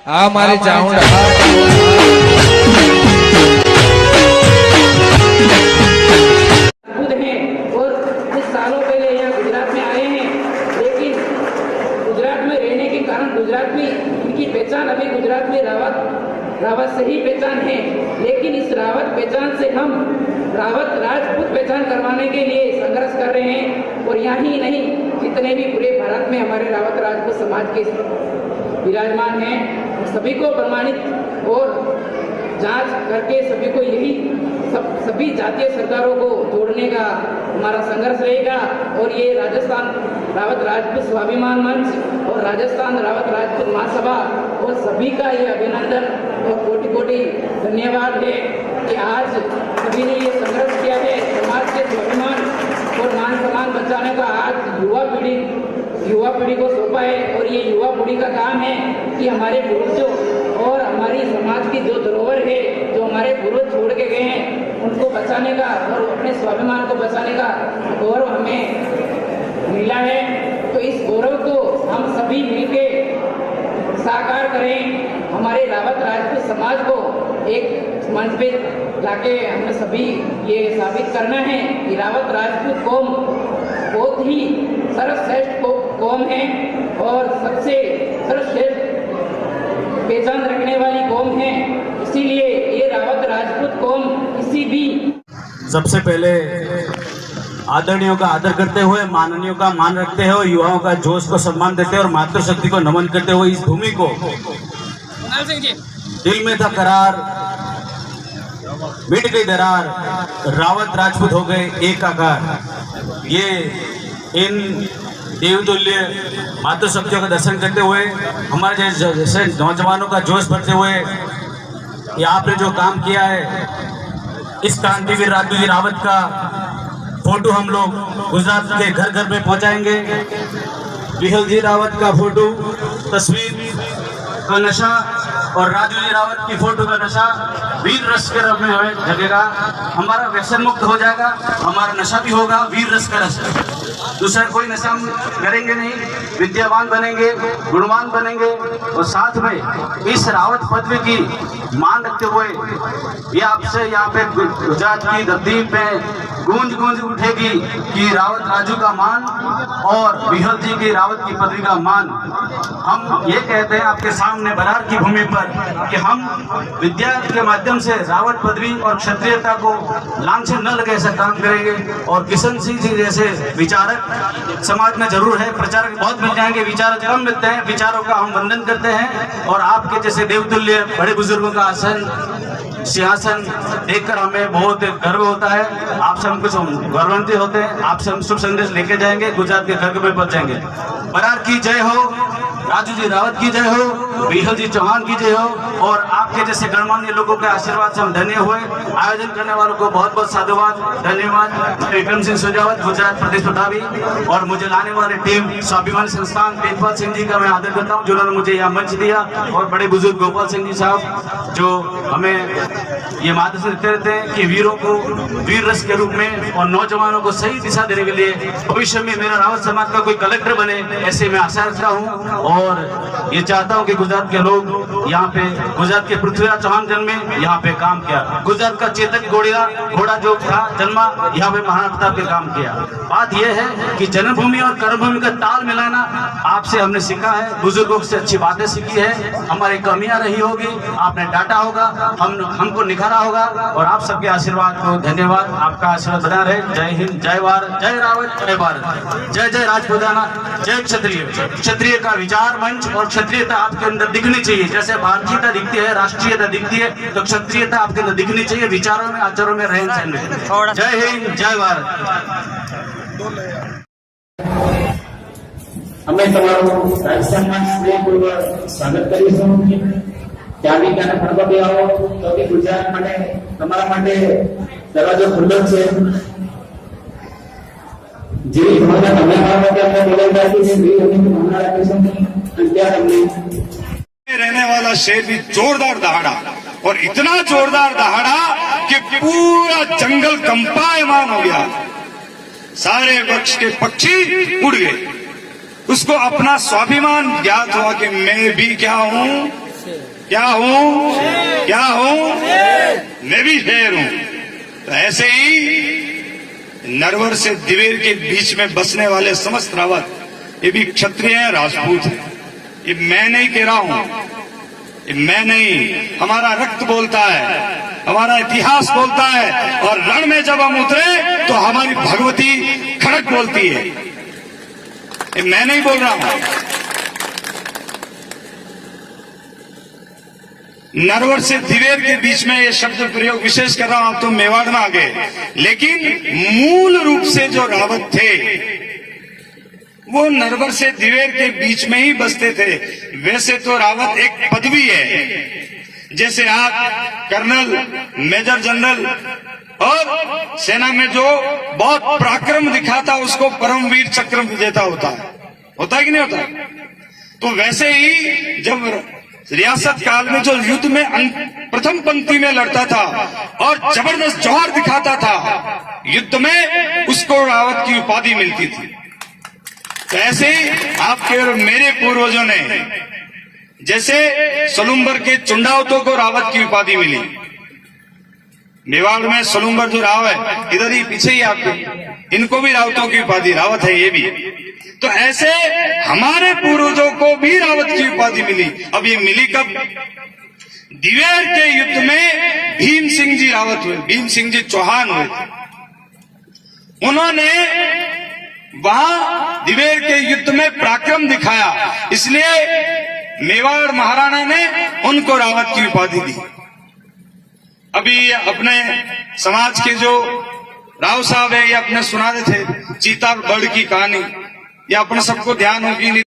આ મારી ચાઉંડા खुद हैं और कुछ सालों पहले यहाँ गुजरात में आए हैं, लेकिन गुजरात में रहने के कारण गुजरात में इनकी पहचान अभी गुजरात में रावत से ही पहचान है। लेकिन इस रावत पहचान से हम रावत राजपूत पहचान करवाने के लिए संघर्ष कर रहे हैं। और यहाँ ही नहीं, जितने भी पूरे भारत में हमारे रावत राजपूत समाज के विराजमान हैं, सभी को प्रमाणित और जांच करके सभी को यही सभी जातीय सरकारों को जोड़ने का हमारा संघर्ष रहेगा। और ये राजस्थान रावत राजपूत स्वाभिमान मंच और राजस्थान रावत राजपूत महासभा और सभी का ये अभिनंदन और कोटि कोटि धन्यवाद है कि आज सभी ने ये संघर्ष किया है। समाज के स्वाभिमान और मान सम्मान बचाने का आज युवा पीढ़ी को सौंपा है। और ये युवा पीढ़ी का काम है कि हमारे पूर्वजों और हमारी समाज की जो धरोहर है, जो हमारे पूर्वज छोड़ के गए हैं, उनको बचाने का और अपने स्वाभिमान को बचाने का गौरव हमें मिला है। तो इस गौरव को हम सभी मिलके साकार करें। हमारे रावत राजपूत समाज को एक मंच पे लाके हमें सभी ये साबित करना है कि रावत राजपूत कौम बहुत ही सर्वश्रेष्ठ कौम है और सबसे सर्वश्रेष्ठ पहचान रखने वाली कौम है। इसीलिए ये रावत राजपूत कौम किसी भी सबसे पहले आदरणीयों का आदर करते हुए, माननीयों का मान रखते हुए, युवाओं का जोश को सम्मान देते हुए और मातृशक्ति को नमन करते हुए इस भूमि को दिल में था करार, मिट गई दरार, रावत राजपूत हो गए एक आकार। ये इन देवतुल्य मातृशक्तियों का दर्शन करते हुए, हमारे जैसे नौजवानों का जोश भरते हुए, ये आपने जो काम किया है, इस क्रांतिवीर राजूजी रावत का फोटो हम लोग गुजरात के घर घर में पहुंचाएंगे। बिहलजी रावत का फोटो, तस्वीर का नशा और राजूजी रावत की फोटो का नशा वीर रस के रस में हमें जगेगा। हमारा व्यसन मुक्त हो जाएगा, हमारा नशा भी होगा वीर रस का रस। दूसरा कोई नशा हम करेंगे नहीं, विद्यावान बनेंगे, गुणवान बनेंगे। और साथ में इस रावत पदवी की मान रखते हुए ये आपसे यहाँ पे गुजरात की धरती पे गूंज उठेगी कि रावत राजू का मान और बिहल जी की रावत की पदवी का मान। हम ये कहते हैं आपके सामने बरार की भूमि पर कि हम विद्या के माध्यम से रावत पदवी और क्षत्रियता को लांछन न लगे ऐसा काम करेंगे। और किशन सिंह जी जैसे विचारक समाज में जरूर है, प्रचारक बहुत मिल जाएंगे, विचारक कम मिलते हैं। विचारों का हम वंदन करते हैं और आपके जैसे देवतुल्य बड़े बुजुर्गों का आसन सिंहासन देखकर हमें बहुत गर्व होता है। आपसे हम कुछ गौरवान्वित होते हैं, आपसे हम शुभ संदेश लेके जाएंगे, गुजरात के घर में पहुंचाएंगे। बरार की जय हो, राजूजी रावत की जय हो, बिहल जी चौहान की जय हो। और आपके जैसे गणमान्य लोगों के आशीर्वाद से हम धन्य हुए। आयोजन करने वालों को बहुत बहुत साधुवाद, धन्यवाद। विक्रम सिंह सुजावत, गुजरात प्रदेश प्रभारी, और मुझे लाने वाले टीम स्वाभिमान संस्थान तेजपाल सिंह जी का मैं आदर करता हूँ, जिन्होंने मुझे यह मंच दिया। और बड़े बुजुर्ग गोपाल सिंह जी साहब जो हमें ये मार्गदर्शन देते रहते हैं कि वीरों को वीर रस के रूप में और नौजवानों को सही दिशा देने के लिए भविष्य में मेरा रावत समाज का कोई कलेक्टर बने, ऐसे मैं आशा रखता हूँ। और ये चाहता हूँ कि गुजरात के लोग यहाँ पे, गुजरात के पृथ्वीराज चौहान जन्मे, यहाँ पे काम किया। गुजरात का चेतक घोड़ा जो था जन्मा, यहाँ पे महाराणा प्रताप के काम किया। बात यह है कि जन्मभूमि और कर्मभूमि का ताल मिलाना आपसे हमने सीखा है, बुजुर्गों से अच्छी बातें सीखी है। हमारी कमियां रही होगी, आपने डांटा होगा, हमको निखारा होगा। और आप सबके आशीर्वाद को धन्यवाद, आपका आशीर्वाद बना रहे। जय हिंद, जय भारत, जय रावत, जय भारत, जय जय राजपूताना, जय क्षत्रिय। क्षत्रिय का विचार मंच और क्षत्रियता आपके अंदर दिखनी चाहिए। जैसे भारतीयता दिखती है, राष्ट्रीयता दिखती है, तो क्षत्रियता आपके अंदर दिखनी चाहिए, विचारों में, आचारों में, रहन सहन में। जय हिंद, जय भारत। અમે તમારું રાજસ્થાનમાં સ્નેહપૂર્વક સ્વાગત કરીશું। ત્યાં બી ત્યાં ફરવા આવો તો બી ગુજરાત માટે તમારા માટે દરવાજો ખુલ્લો છે। જેવી ભાવના તમે મારો કે અમને બોલાવી રાખી છે, એવી અમે ભાવના રાખીશું। અને ત્યાં તમને रहने वाला शेर भी जोरदार दहाड़ा, और इतना जोरदार दहाड़ा कि पूरा जंगल कंपायमान हो गया, सारे वृक्ष के पक्षी उड़ गए। उसको अपना स्वाभिमान ज्ञात हुआ कि मैं भी क्या हूं, क्या हूँ? क्या हूँ? मैं भी शेर हूँ। तो ऐसे ही नरवर से दिवेर के बीच में बसने वाले समस्त रावत ये भी क्षत्रिय हैं, राजपूत हैं। ये मैं नहीं कह रहा हूं, ये मैं नहीं, हमारा रक्त बोलता है, हमारा इतिहास बोलता है। और रण में जब हम उतरे तो हमारी भगवती खड़क बोलती है। ये मैं नहीं बोल रहा हूं। नरवर से दिवेर के बीच में ये शब्द प्रयोग विशेष कर रहा हूं, आप तो मेवाड़ में आ गए, लेकिन मूल रूप से जो रावत थे वो नरवर से दिवेर के बीच में ही बसते थे। वैसे तो रावत एक पदवी है, जैसे आप कर्नल, मेजर जनरल और सेना में जो बहुत पराक्रम दिखाता उसको परमवीर चक्र विजेता होता है कि नहीं होता? तो वैसे ही जब रियासत काल में जो युद्ध में प्रथम पंक्ति में लड़ता था और जबरदस्त जौहर दिखाता था युद्ध में, उसको रावत की उपाधि मिलती थी। तो ऐसे ही आपके और मेरे पूर्वजों ने, जैसे सलुम्बर के चुंडावतों को रावत की उपाधि मिली, मेवाड़ में सलुम्बर जो राव है इधर ही पीछे ही आपके, इनको भी रावतों की उपाधि, रावत है ये भी। तो ऐसे हमारे पूर्वजों को भी रावत की उपाधि मिली। अब ये मिली कब? दिवेर के युद्ध में भीम सिंह जी रावत हुए, भीम सिंह जी चौहान हुए थे। उन्होंने वहां दिवेर के युद्ध में पराक्रम दिखाया, इसलिए मेवाड़ महाराणा ने उनको रावत की उपाधि दी। अभी अपने समाज के जो राव साहब है ये अपने सुना रहे थे चीता बड़ की कहानी, ये अपने सबको ध्यान होगी।